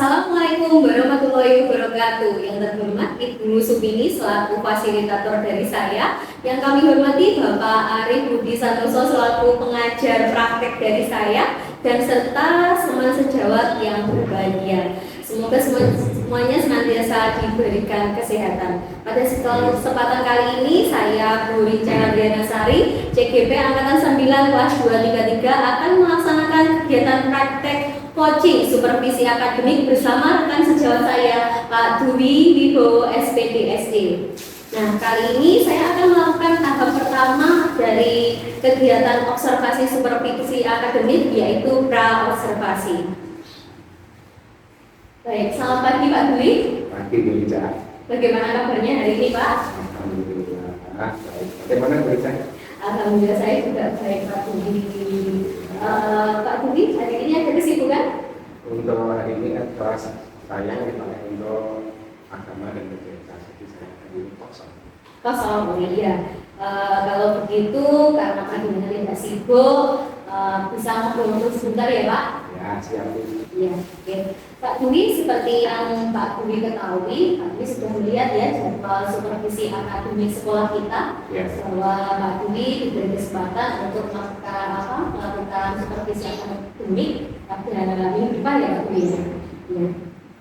Assalamualaikum warahmatullahi wabarakatuh. Yang terhormat Ibu Supini selaku fasilitator dari saya. Yang kami hormati Bapak Arif Budi Santoso selaku pengajar praktek dari saya, dan serta teman sejawat yang berbahagia. Semoga semuanya senantiasa diberikan kesehatan. Pada kesempatan kali ini saya Bu Rinca Diana Sari, CGP Angkatan 9 kelas 233 akan melaksanakan kegiatan praktek coaching supervisi akademik bersama rekan sejawat saya Pak Dwi Wibowo SPDSD. Nah, kali ini saya akan melakukan tahap pertama dari kegiatan observasi supervisi akademik, yaitu pra-observasi. Baik, selamat pagi Pak Dwi. Pagi Bu Rica. Bagaimana kabarnya hari ini Pak? Alhamdulillah baik. Bagaimana Bu Rica? Alhamdulillah saya juga baik Pak Dwi. Pak Dwi, hari ini ada kesibukan? Untuk hari ini kan kelas saya dipakai untuk agama dan kegiatan, jadi saya hari ini kosong. Kosong, oh iya. Kalau begitu, karena Pak Dwi tidak sibuk, bisa ngobrol sebentar ya Pak? Ya, siap Bu. Iya, oke. Pak Dwi, seperti yang Pak Dwi ketahui, Pak Dwi sudah melihat ya jadwal supervisi akademik sekolah kita, bahwa Pak Dwi diberi kesempatan untuk melakukan supervisi akademik pada minggu depan ya Pak Dwi. Ya.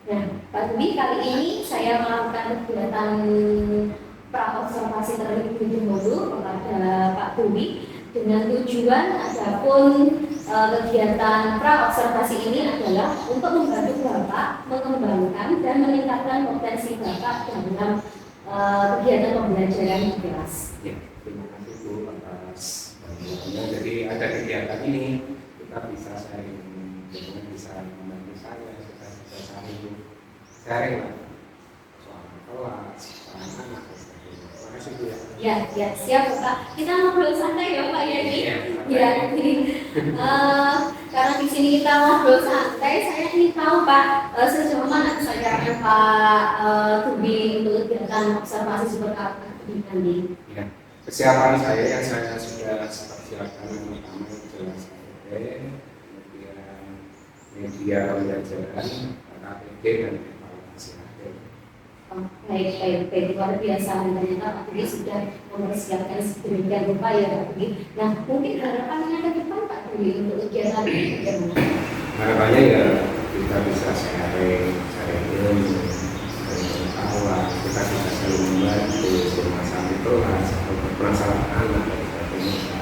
Nah, Pak Dwi, kali ini saya melakukan kegiatan pra-observasi terlebih dahulu kepada Pak Dwi dengan tujuan adapun kegiatan pra-observasi ini adalah untuk membantu Bapak mengembangkan dan meningkatkan potensi Bapak dalam kegiatan pembelajaran di kelas. Ya, terima kasih Bu atas bantuannya. Jadi ada kegiatan ini kita bisa sharing, bisa membantu saya, kita bisa sharing lah soal kelas, soal anak. Terima kasih Bu ya. Ya, siap Pak. Kita ngobrol santai ya Pak ya ini. Ya, karena di sini kita ngobrol santai, saya ingin tahu Pak sejauh mana kesadaran Pak Dwi untuk kegiatan observasi superakademik nanti. Ya, kesiapan saya yang saya sudah siapkan yang pertama jelas kemudian media pembelajaran, KTP dan evaluasi akhir. Baik, luar biasa. Ternyata Pak Dwi sudah mempersiapkan sedemikian rupa ya Pak Dwi. Nah, mungkin harapannya ke depan Pak Dwi untuk kegiatan ini bagaimana? Harapannya ya kita bisa sharing ilmu, pengetahuan, kita bisa saling membantu bermasalah kelas atau bermasalah anak dan sebagainya.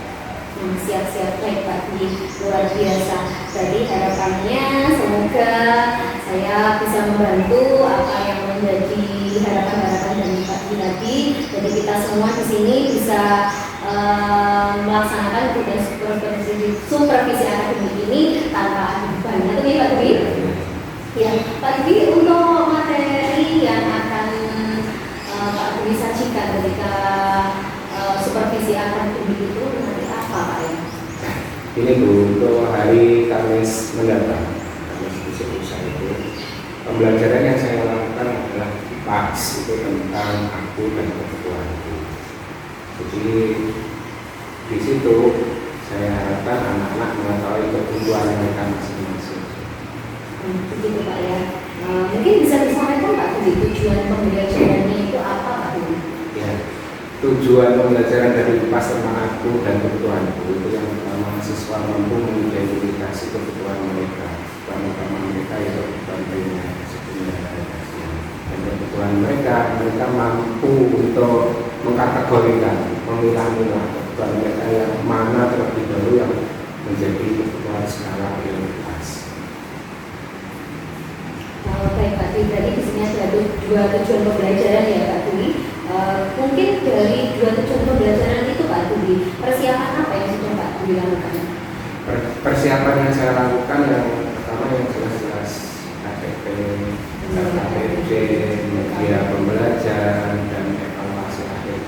Siap-siap, baik Pak Dwi, luar biasa. Jadi harapannya semoga saya bisa membantu apa yang menjadi harapan-harapan dari Pak Dwi tadi. Jadi kita semua di sini bisa melaksanakan tugas supervisi akademik ini tanpa beban. Itu nih Pak Dwi. Ya, Pak Dwi, untuk materi yang akan Pak Dwi sajikan ketika supervisi akademik itu nanti apa Pak ya? Ini Bu, untuk hari Kamis mendatang, Kamis besok lusa itu, pembelajaran yang saya lakukan adalah PAX, itu tentang aku dan kebutuhanku. Jadi di situ saya harapkan anak-anak mengetahui kebutuhan mereka masing-masing. Begitu Pak ya. Mungkin bisa disampaikan Pak tujuan pembelajarannya itu apa Pak? Ya, tujuan pembelajaran dari PAX tentang aku dan kebutuhanku itu yang pertama, siswa mampu mengidentifikasi kebutuhan mereka, kebutuhan mereka yaitu kebutuhan primer, sekunder, dan kebutuhan mereka mampu untuk mengkategorikan, memilah-milah kebutuhan mereka yang mana terlebih dahulu yang menjadi kebutuhan skala prioritas. Baik Pak Dwi, berarti di sini ada dua tujuan pembelajaran ya Pak Dwi. Mungkin dari dua tujuan pembelajaran itu Pak Dwi, persiapan apa yang sudah Pak Dwi lakukan? Persiapan yang saya lakukan yang pertama yang jelas-jelas KTP, KTP, media pembelajaran dan evaluasi akhir.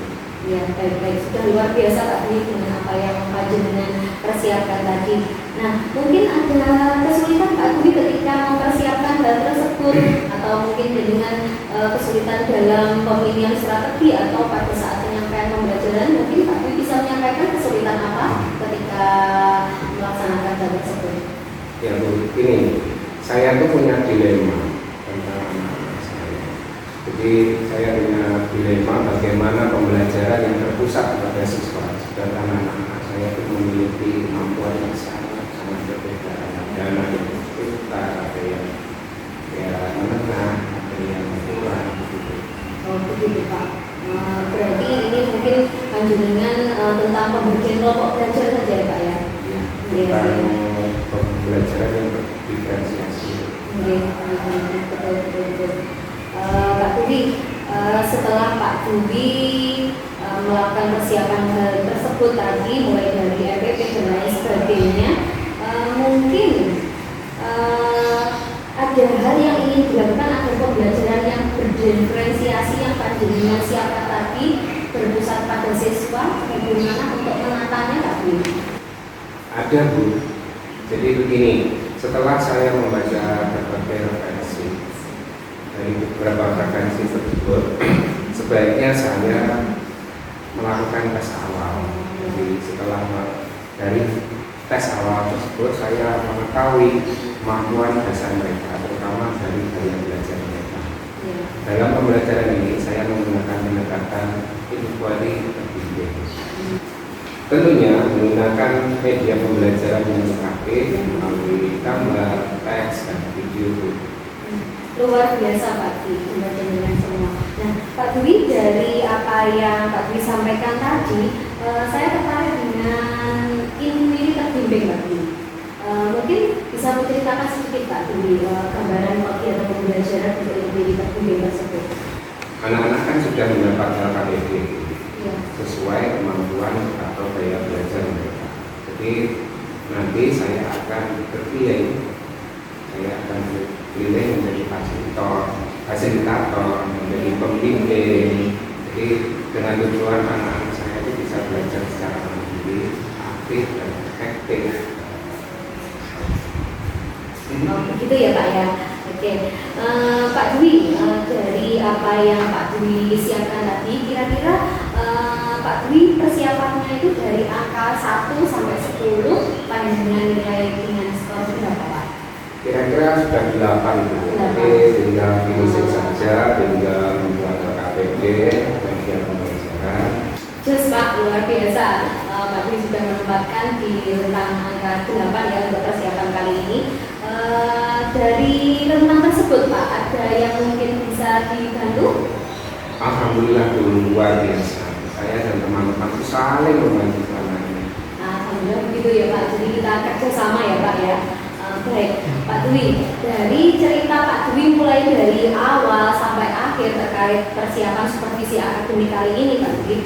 Ya, baik, sudah luar biasa Pak Dwi dengan apa yang Pak Jenengan persiapkan tadi. Nah, mungkin ada kesulitan Pak Dwi ketika mempersiapkan hal tersebut, atau mungkin dengan kesulitan dalam pemilihan strategi atau pada saat penyampaian pembelajaran, mungkin Pak Dwi bisa menyampaikan kesulitan apa ketika melaksanakan hal tersebut? Ya Bu, ini saya tuh punya dilema tentang anak-anak saya. Jadi saya punya dilema bagaimana pembelajaran yang terpusat pada siswa, sedangkan anak-anak saya itu memiliki kemampuan yang sangat berbeda. Ada anak yang pintar, ada yang menengah, ada yang kurang begitu. Oh begitu Pak. Berarti ini mungkin panjenengan tentang pembagian kelompok belajar saja ya Pak ya? Iya. Tentang pembelajaran yang berdiferensiasi. Betul. Pak Dwi, setelah Pak Dwi melakukan persiapan hal tersebut tadi, mulai dari RPP dan lain sebagainya, mungkin ada hal yang ingin dilakukan agar pembelajaran yang berdiferensiasi yang Pak Jenengan siapkan tadi berpusat pada siswa, bagaimana untuk menatanya Pak Dwi? Ada Bu. Jadi begini, setelah saya membaca berbagai referensi dari beberapa referensi tersebut, sebaiknya saya melakukan tes awal. Jadi setelah dari tes awal tersebut, saya mengetahui kemampuan dasar mereka, terutama dari gaya belajar mereka. Dalam pembelajaran ini, saya menggunakan pendekatan inequality terbimbing. Tentunya menggunakan media pembelajaran yang lengkap melalui gambar, teks, dan video. Luar biasa Pak Dwi, dengan semua. Nah Pak Dwi, dari apa yang Pak Dwi sampaikan tadi, saya tertarik dengan ini terbimbing Pak Dwi. Mungkin bisa menceritakan sedikit Pak Dwi gambaran kegiatan pembelajaran untuk ini terbimbing tersebut. Anak-anak kan sudah mendapat LKPD Ya. sesuai kemampuan atau gaya belajar mereka. Jadi nanti saya akan terpilih menjadi fasilitator, menjadi pembimbing. Jadi dengan tujuan anak-anak saya itu bisa belajar secara mandiri, aktif dan efektif. Oh, begitu ya Pak ya. Oke, Pak Dwi, dari apa yang Pak Dwi siapkan tadi, kira-kira Pak Dwi persiapannya itu dari angka 1 sampai 10 dengan nilai dengan skor berapa Pak? Kira-kira sudah 8 Bu. Jadi tinggal finishing saja, tinggal membuat KPD, media pembelajaran. Just Pak, luar biasa. Pak Dwi sudah menempatkan di rentang angka 8 ya untuk persiapan kali ini. Dari rentang tersebut Pak, ada yang mungkin bisa dibantu? Alhamdulillah luar biasa. Saya dan teman-teman itu saling membantu selama ini. Alhamdulillah begitu ya Pak. Jadi kita kerjasama ya Pak ya. Baik, Pak Dwi. Dari cerita Pak Dwi mulai dari awal sampai akhir terkait persiapan supervisi akademik kali ini Pak Dwi.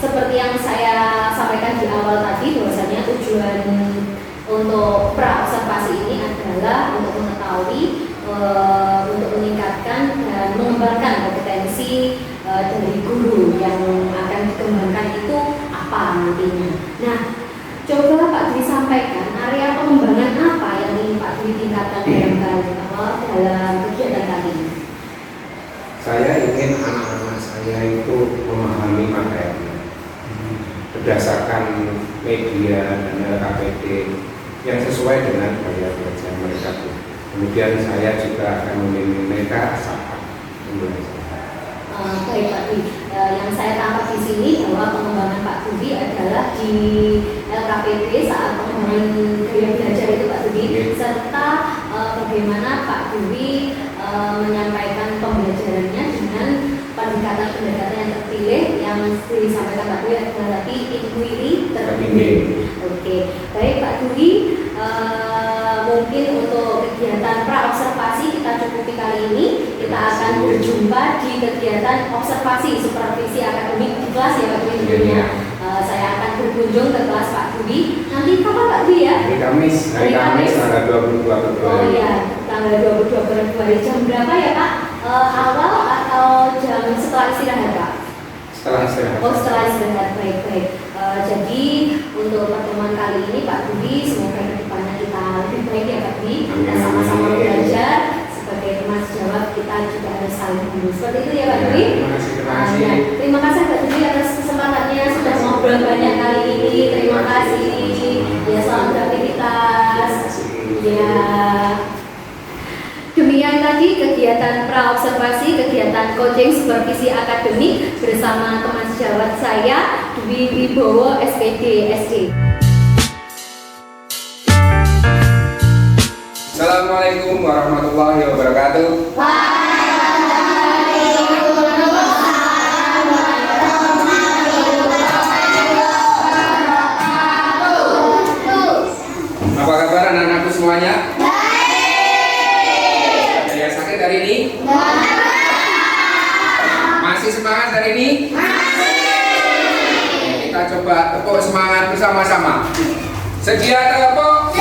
Seperti yang saya sampaikan di awal tadi, bahwasanya tujuan untuk pra-observasi ini adalah untuk mengetahui, untuk meningkatkan dan mengembangkan kompetensi dari guru yang akan dikembangkan itu apa nantinya. Nah, coba Pak Dwi sampaikan area pengembangan apa yang ingin Pak Dwi tingkatkan dalam kegiatan kali ini. Saya ingin anak-anak saya itu memahami materi berdasarkan media dan LKPD yang sesuai dengan gaya belajar mereka. Kemudian saya juga akan membimbing mereka saat belajar. Baik Pak Dwi, yang saya tangkap di sini bahwa pengembangan Pak Dwi adalah di LKPD saat pengembangan gaya belajar itu Pak Dwi, serta bagaimana Pak Dwi menyampaikan pembelajarannya dengan pendekatan-pendekatan yang terpilih yang disampaikan Pak Dwi adalah tadi inquiry terbimbing. Oke, baik Pak Dwi, mungkin untuk kegiatan pra-observasi kita cukupi kali ini. Kita akan berjumpa di kegiatan observasi supervisi akademik di kelas ya Pak Dwi tentunya. Saya akan berkunjung ke kelas Pak Dwi. Nanti kapan Pak Dwi ya? Hari Kamis tanggal 22 Februari. Oh iya, tanggal 22 Februari. Jam berapa ya Pak? Awal atau jam setelah istirahat Pak? Setelah istirahat. Oh setelah istirahat, baik-baik. Jadi untuk pertemuan kali ini Pak Dwi, semoga kedepannya kita lebih baik ya Pak Dwi. Kita sama-sama belajar. Sebagai teman sejawat kita juga harus saling membantu. Seperti itu ya Pak Dwi. Terima kasih Pak Dwi atas kesempatannya sudah ngobrol banyak kali ini. Terima kasih. Ya, selamat beraktivitas. Ya. Demikian tadi kegiatan praobservasi, kegiatan coaching supervisi akademik bersama teman sejawat saya Dwi Wibowo SPD SD. Assalamualaikum warahmatullahi wabarakatuh. Apa kabar anak-anakku semuanya? Ada yang sakit hari ini? Masih semangat hari ini? Kita coba tepuk semangat bersama-sama. Sedia tepuk?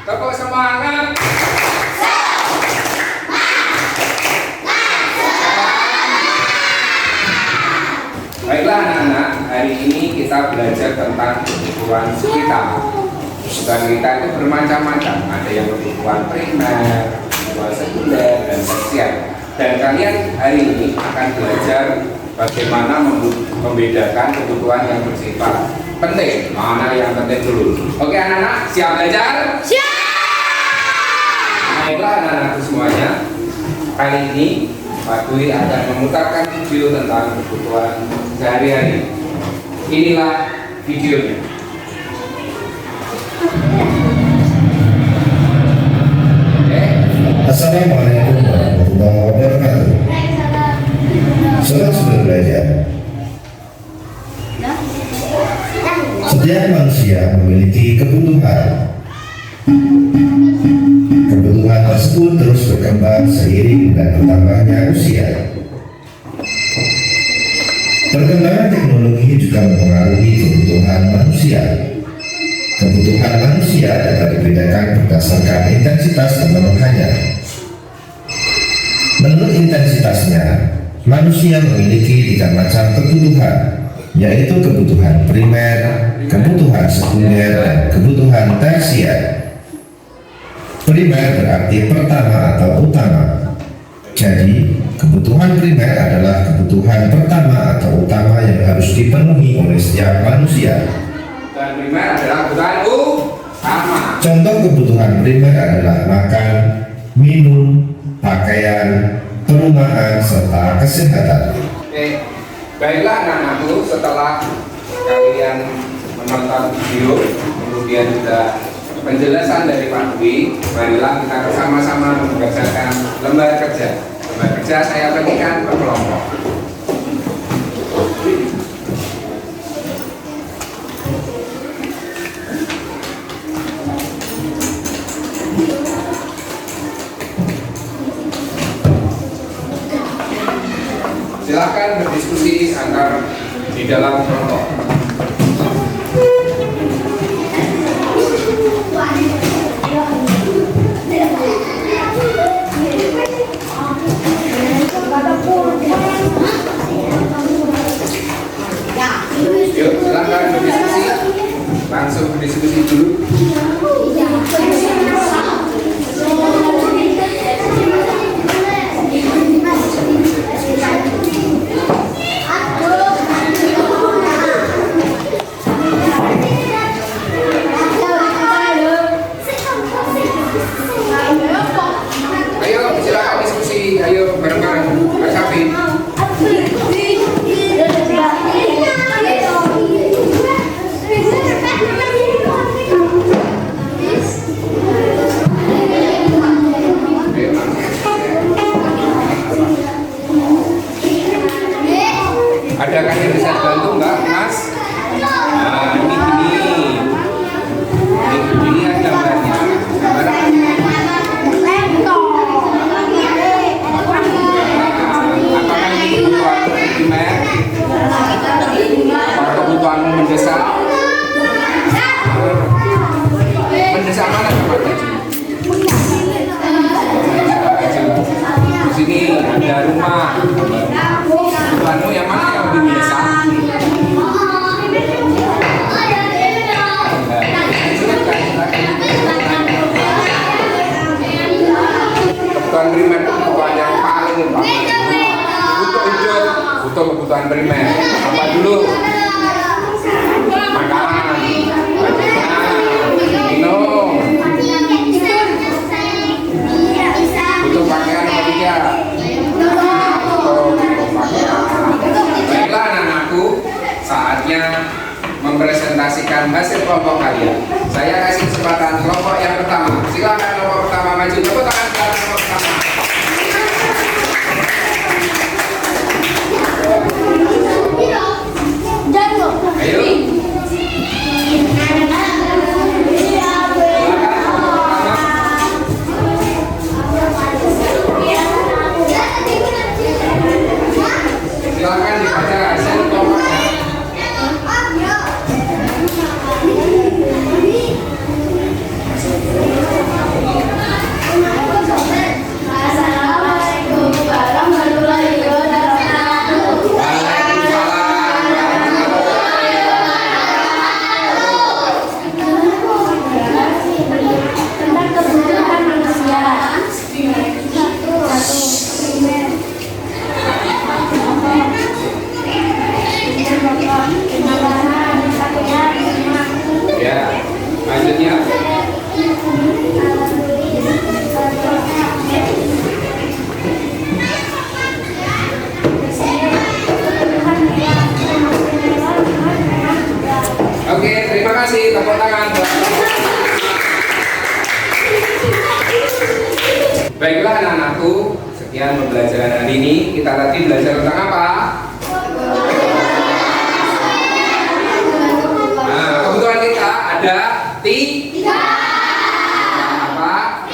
Tepuk semangat. Baiklah anak-anak, hari ini kita belajar tentang kebutuhan kita. Kebutuhan kita itu bermacam-macam. Ada yang kebutuhan primer, kebutuhan sekunder, dan tersier. Dan kalian hari ini akan belajar bagaimana membedakan kebutuhan yang bersifat penting. Mana yang penting dulu? Oke anak-anak, siap belajar? Siap! Baiklah anak-anak semuanya, kali ini Pak Dwi akan memutarkan video tentang kebutuhan sehari-hari. Inilah videonya. Assalamualaikum warahmatullahi wabarakatuh. Saudara belajar. Setiap manusia memiliki kebutuhan. Kebutuhan tersebut terus berkembang seiring dengan bertambahnya usia. Perkembangan teknologi juga mempengaruhi kebutuhan manusia. Kebutuhan manusia dapat dibedakan berdasarkan intensitas pemenuhannya. Menurut intensitasnya, manusia memiliki 3 macam kebutuhan, yaitu kebutuhan primer, kebutuhan sekunder, dan kebutuhan tersier. Primer berarti pertama atau utama. Jadi, kebutuhan primer adalah kebutuhan pertama atau utama yang harus dipenuhi oleh setiap manusia. Kebutuhan primer adalah kebutuhan utama. Contoh kebutuhan primer adalah makan, minum, pakaian, perumahan, serta kesehatan. Oke, baiklah anak-anakku, setelah kalian menonton video, kemudian juga penjelasan dari Pak Dwi, marilah kita bersama-sama mengerjakan lembar kerja. Lembar kerja saya bagikan per kelompok. Silakan berdiskusi antar di dalam kelompok. Yuk, silakan berdiskusi. Langsung berdiskusi dulu. Ayo, silakan diskusi. Ayo bareng-bareng. Pak Safi. Adakah yang bisa bantu nggak, Mas? Nah, ini yang gambarnya. Apakah ini kebutuhan primer? Apakah kebutuhanmu mendesak? Mendesak mana tempat baju? Di sini ada rumah. Kebutuhanmu yang mana yang lebih mendesak? Kebutuhan primer itu kebutuhan yang paling utama. Untuk hidup butuh kebutuhan primer. Apa dulu? Makanan, minum. Baiklah anak-anakku, sekian pembelajaran hari ini. Kita tadi belajar tentang apa? Nah, kebutuhan kita ada tiga. Apa?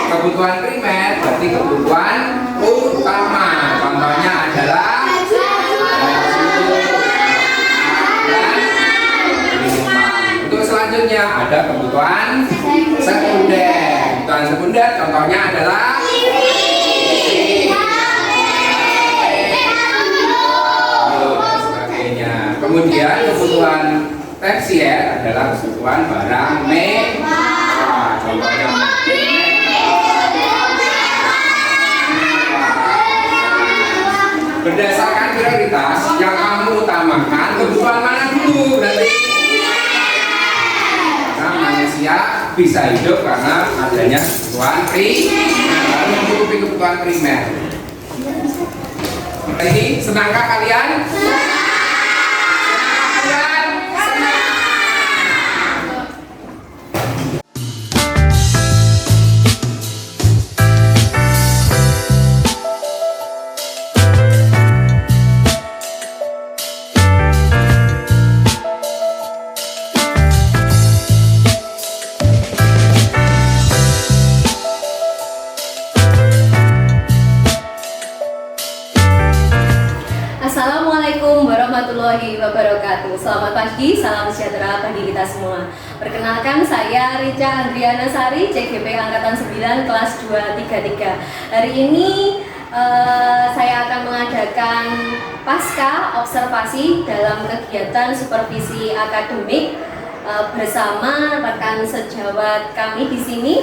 Kebutuhan primer berarti kebutuhan utama. Contohnya adalah untuk selanjutnya ada kebutuhan sekunder. Kebutuhan sekunder contohnya adalah sebagainya. Kemudian kebutuhan tersier adalah kebutuhan barang mewah. Contohnya berdasarkan prioritas yang kamu utamakan, kebutuhan mana dulu? Berarti manusia bisa hidup karena adanya kebutuhan primer, mencukupi kebutuhan primer. Jadi senangkah kalian? Assalamualaikum warahmatullahi wabarakatuh. Selamat pagi, salam sejahtera bagi kita semua. Perkenalkan, saya Rica Andriana Sari, CGP Angkatan 9 kelas 233. Hari ini saya akan mengadakan pasca observasi dalam kegiatan supervisi akademik bersama rekan sejawat kami di sini.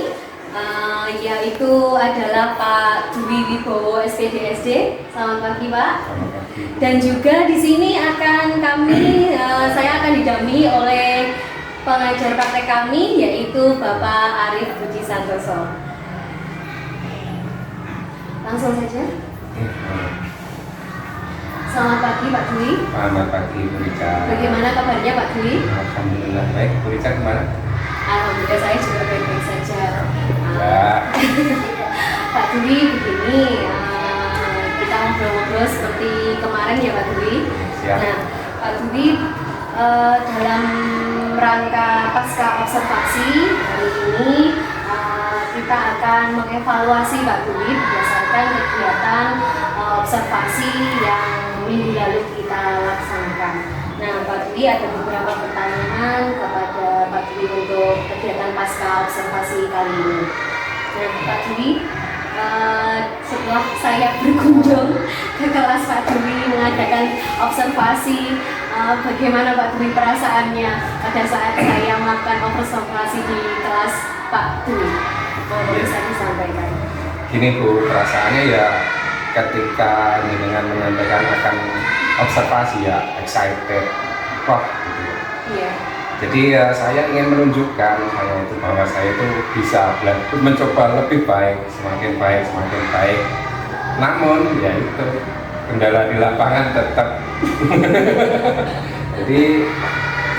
Yaitu adalah Pak Dwi Wibowo SPDSD. Selamat pagi Pak. Dan juga di sini saya akan didampingi oleh pengajar praktek kami yaitu Bapak Arif Budi Santoso. Langsung saja. Selamat pagi Pak Dwi. Selamat pagi Bu Rica. Bagaimana kabarnya Pak Dwi? Alhamdulillah baik. Bu Rica gimana? Alhamdulillah saya juga baik-baik saja. Pak Dwi, begini kita ngobrol-ngobrol seperti kemarin ya Pak Dwi. Siap. Nah Pak Dwi, dalam rangka pasca observasi hari ini kita akan mengevaluasi Pak Dwi berdasarkan kegiatan observasi yang minggu lalu kita laksanakan. Nah Pak Dwi, ada beberapa pertanyaan kepada Pak Dwi untuk kegiatan pasca observasi kali ini. Nah Pak Dwi, setelah saya berkunjung ke kelas Pak Dwi mengadakan observasi, bagaimana Pak Dwi perasaannya pada saat saya melakukan observasi di kelas Pak Dwi? Mohon bisa disampaikan. Gini Bu, perasaannya ya ketika dengan menyampaikan akan observasi ya excited, wah gitu. Iya. Jadi ya saya ingin menunjukkan bahwa saya itu bisa mencoba lebih baik, semakin baik, semakin baik. Namun ya itu kendala di lapangan tetap. Jadi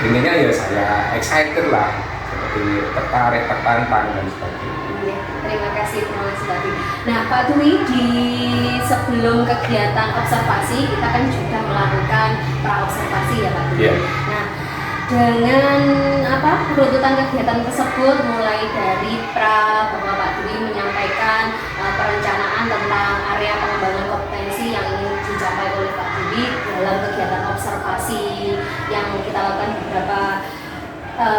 intinya ya saya excited lah, seperti tertarik, tertantang dan sebagainya. Terima kasih Pak Dwi. Nah Pak Dwi, sebelum kegiatan observasi kita kan sudah melakukan pra-observasi ya Pak Dwi. Yeah. Nah dengan runtutan kegiatan tersebut mulai dari bahwa Pak Dwi menyampaikan perencanaan tentang area pengembangan kompetensi yang ingin dicapai oleh Pak Dwi dalam kegiatan observasi yang kita lakukan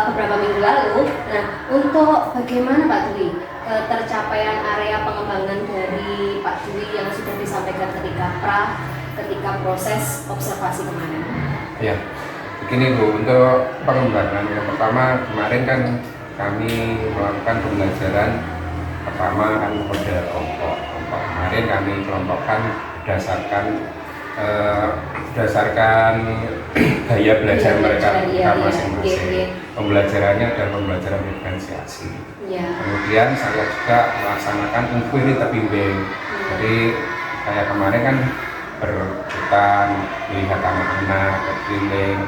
beberapa minggu lalu. Nah, untuk bagaimana Pak Dwi tercapaian area pengembangan dari Pak Dwi yang sudah disampaikan ketika proses observasi kemarin? Ya, begini Bu, untuk pengembangan yang pertama kemarin kan kami melakukan pembelajaran pertama kan pada kelompok. Kemarin kami kelompokkan berdasarkan gaya belajar mereka masing-masing. Pembelajarannya adalah pembelajaran diferensiasi. Kemudian saya juga melaksanakan inquiry terbimbing. Jadi kayak kemarin kan berhutan, melihat anak-anak berkeliling,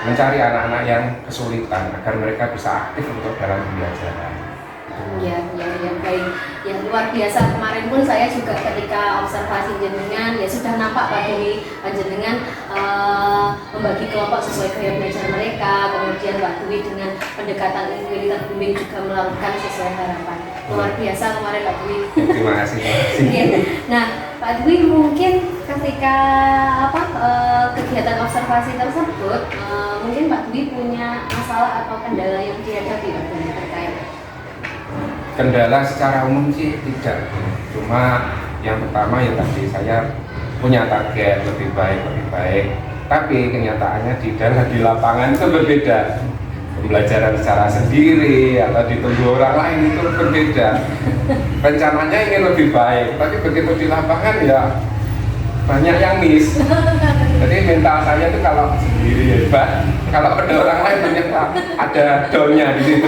mencari anak-anak yang kesulitan agar mereka bisa aktif untuk dalam pembelajaran. Ya, baik. Yang luar biasa, kemarin pun saya juga ketika observasi jenengan ya sudah nampak Pak Dwi jenengan membagi kelompok sesuai gaya belajar mereka, kemudian Pak Dwi dengan pendekatan integritas bimbing juga melakukan sesuai harapan. Luar biasa kemarin Pak Dwi. Terima kasih. Ya. Nah, Pak Dwi mungkin ketika kegiatan observasi tersebut mungkin Pak Dwi punya masalah atau kendala yang dihadapi Pak Dwi terkait. Kendala secara umum sih tidak, cuma yang pertama ya tadi saya punya target lebih baik, tapi kenyataannya di lapangan itu berbeda. Pembelajaran secara sendiri atau ditunggu orang lain itu berbeda. Rencananya ingin lebih baik, tapi begitu di lapangan ya banyak yang miss. Jadi mental saya itu kalau sendiri hebat, kalau ada orang lain ternyata ada downnya di situ.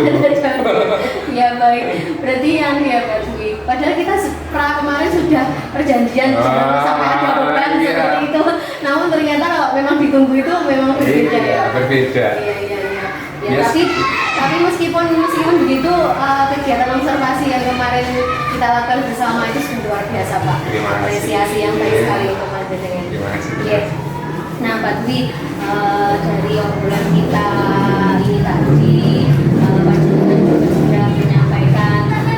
Ya baik, berarti yang ya Pak Dwi. Padahal kita kemarin sudah perjanjian sampai ada beban seperti itu. Namun ternyata kalau memang ditunggu itu memang berbeda ya. Berbeda. Iya. Ya, tapi meskipun begitu kegiatan observasi yang kemarin kita lakukan bersama itu sudah luar biasa Pak. Apresiasi yang baik sekali untuk Mas Jenengan. Terima kasih. Yes. Nah Pak Dwi, dari obrolan kita ini tadi Pak Jenengan juga sudah menyampaikan tentang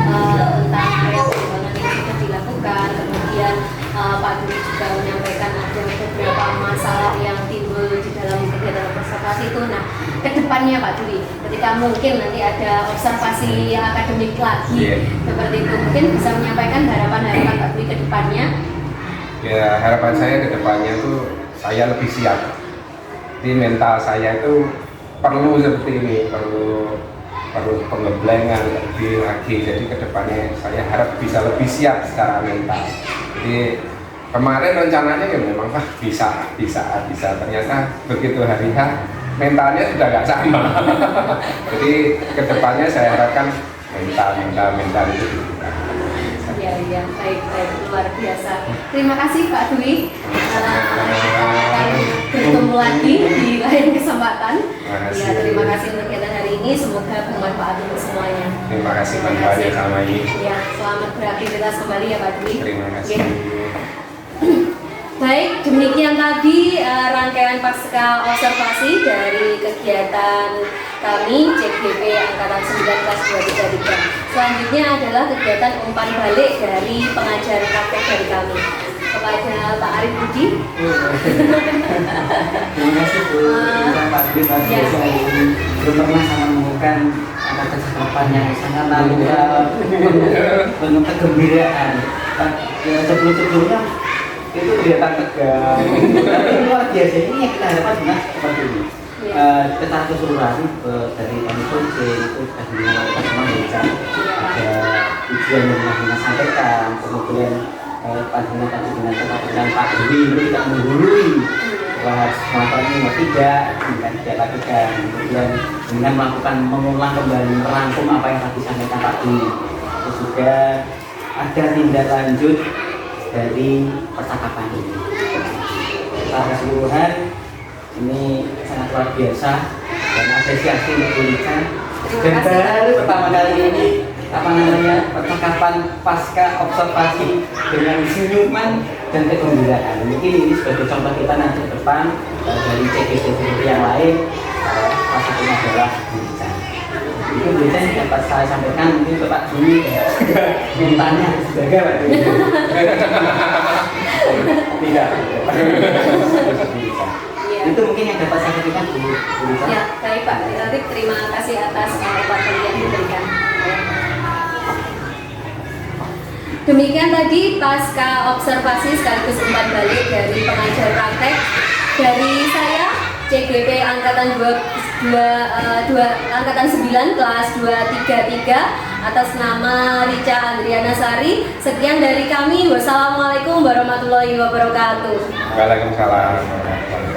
perkembangan yang sudah dilakukan, kemudian Pak Dwi juga menyampaikan ada beberapa masalah yang timbul di dalam kegiatan observasi itu. Nah, kedepannya Pak Dwi, ketika mungkin nanti ada observasi akademik lagi seperti itu, mungkin bisa menyampaikan harapan-harapan Pak Dwi kedepannya. Ya, harapan saya kedepannya itu saya lebih siap. Di mental saya itu perlu seperti ini, perlu pengeblangan lebih lagi. Jadi kedepannya saya harap bisa lebih siap secara mental. Jadi kemarin rencananya ya memang bisa. Ternyata begitu hari H mentalnya sudah nggak sama. Jadi kedepannya saya harapkan mental itu juga. Ya, baik, luar biasa. Terima kasih Pak Dwi. Kita akan bertemu lagi di lain kesempatan. Ya, terima kasih untuk kegiatan hari ini. Semoga bermanfaat untuk semuanya. Terima kasih bantuannya sama ini. Ya, selamat beraktivitas kembali ya Pak Dwi. Terima kasih. Ya. Baik, demikian tadi rangkaian pasca observasi dari kegiatan kami CGP Angkatan 9 kelas 233. Selanjutnya adalah kegiatan umpan balik dari pengajar praktek dari kami. Kepada Pak Arif Budi. Terima kasih Bu. Pak Dwi tadi belum pernah saya menemukan ada kecakapan yang sangat natural, penuh kegembiraan. Sebelumnya itu kelihatan tegang, tapi luar biasa. Ini yang kita harapkan sebenarnya seperti ini. Kita keseluruhan dari Panitia itu sudah dilakukan semua belajar. Ada tujuan yang kita sampaikan, kemudian pandangan dengan Pak Dwi itu tidak menggurui bahwa semacam ini tidak lakukan. Kemudian dengan mengulang kembali merangkum apa yang tadi disampaikan Pak Dwi. Terus juga ada tindak lanjut dari percakapan ini. Secara keseluruhan ini sangat luar biasa dan apresiasi untuk diberikan. Dan baru pertama kali ini percakapan pasca observasi dengan senyuman dan kegembiraan. Mungkin ini sebagai contoh kita nanti ke depan dari CGP yang lain. Salah satunya adalah berbicara. Itu berita yang dapat saya sampaikan mungkin ke Pak Dwi. Mintanya sebagai Pak Dwi. Tidak. Itu mungkin yang dapat saya sampaikan Bu. Ya, baik Pak Arif, terima kasih atas waktu yang diberikan. Demikian tadi pasca observasi sekaligus umpan balik dari pengajar praktek dari saya CGP Angkatan 9 kelas 233 atas nama Rica Andriana Sari. Sekian dari kami. Wassalamualaikum warahmatullahi wabarakatuh. Waalaikumsalam warahmatullahi wabarakatuh.